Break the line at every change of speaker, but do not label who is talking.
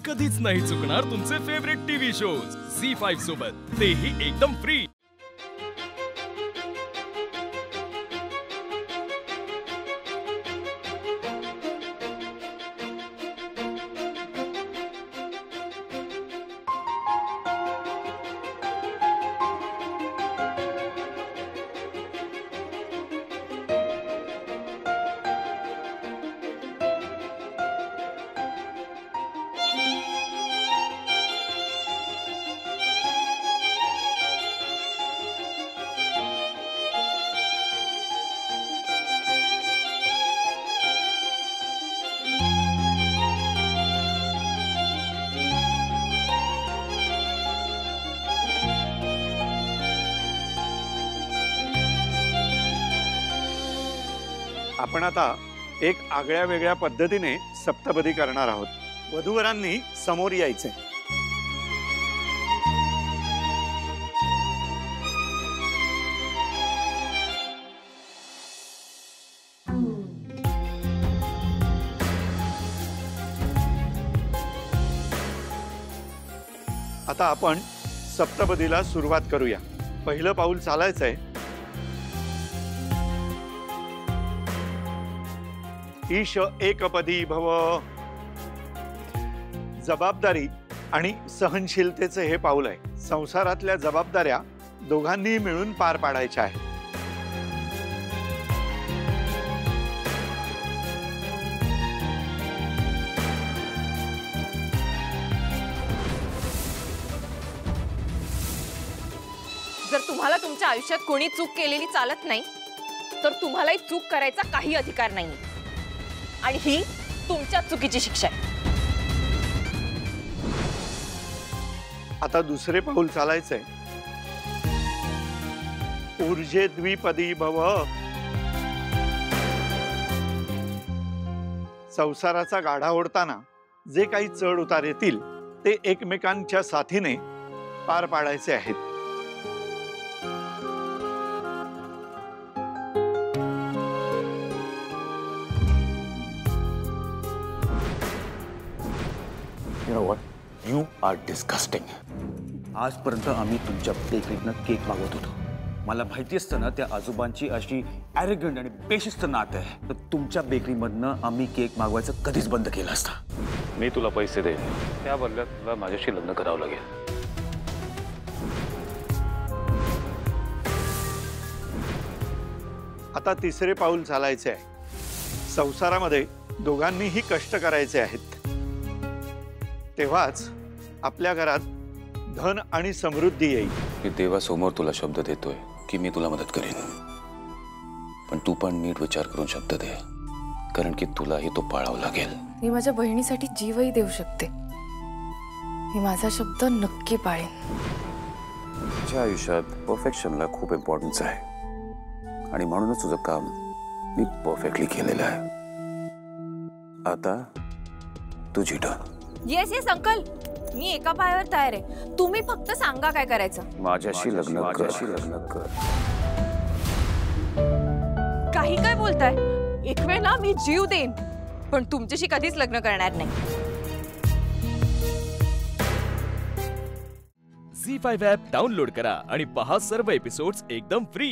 कधीच नाही चुकणार तुमचे फेवरेट टीव्ही शोज झी5 सोबत, तेही एकदम फ्री।
आपण आता एक आगळ्या वेगळ्या पद्धतीने सप्तपदी करणार आहोत। वधूवरांनी समोर यायचे। आता आपण सप्तपदीला सुरुवात करूया। पहिलं पाऊल चालायचंय। ईश एकपदी भव। जबाबदारी आणि सहनशीलतेचे हे पाऊल आहे। संसारातल्या जबाबदाऱ्या दोघांनी मिळून पार पाडायच्या आहेत।
जर तुम्हाला तुमच्या आयुष्यात कोणी चूक केलेली चालत नाही तर तुम्हालाही चूक करायचा काही अधिकार नाही, आणि ही तुमच्या चुकीची शिक्षा आहे।
आता दुसरे पाऊल चालायचंय। ऊर्जे द्विपदी भव। संसाराचा गाढा ओढताना जे काही चढ उतार येतील ते एकमेकांच्या साथीने पार पाडायचे आहेत।
You know what? You are disgusting.
आजपर्यंत आम्ही तुमच्या बेकरीतनं केक मागवत होतो। मला माहिती असतं ना त्या आजोबांची अशी ॲरोगंट आणि बेशिस्त नात आहे, तर तुमच्या बेकरीमधनं आम्ही केक मागवायचं कधीच बंद केलं असतं।
मी तुला पैसे दे, त्या बदल्यात तुला माझ्याशी लग्न करावं लागेल।
आता तिसरे पाऊल चालायचे आहे। संसारामध्ये दोघांनीही कष्ट करायचे आहेत, तेव्हाच आपल्या घरात धन आणि समृद्धी येईल।
मी देवासमोर तुला शब्द देतोय की मी तुला मदत करेन, पण तू पण नीट विचार करून शब्द दे, कारण की तुलाही तो पाळावा लागेल।
मी माझ्या बहिणीसाठी जीवही देऊ शकते। मी माझा शब्द नक्की पाळेन।
तुझ्या आयुष्यात परफेक्शनला खूप इम्पॉर्टन्स आहे, आणि म्हणूनच तुझं काम मी परफेक्टली केलेलं आहे। आता तुझी टर्न।
येस येस अंकल, मी एका पायावर तयार आहे। तुम्ही फक्त सांगा काय करायचं।
माझ्याशी लग्न कर।
काही काय बोलताय? एक वेळ ना मी जीव देईन, पण तुमच्याशी कधीच लग्न करणार नाही।
झी5 ॲप डाउनलोड करा आणि पहा सर्व एपिसोड्स एकदम फ्री।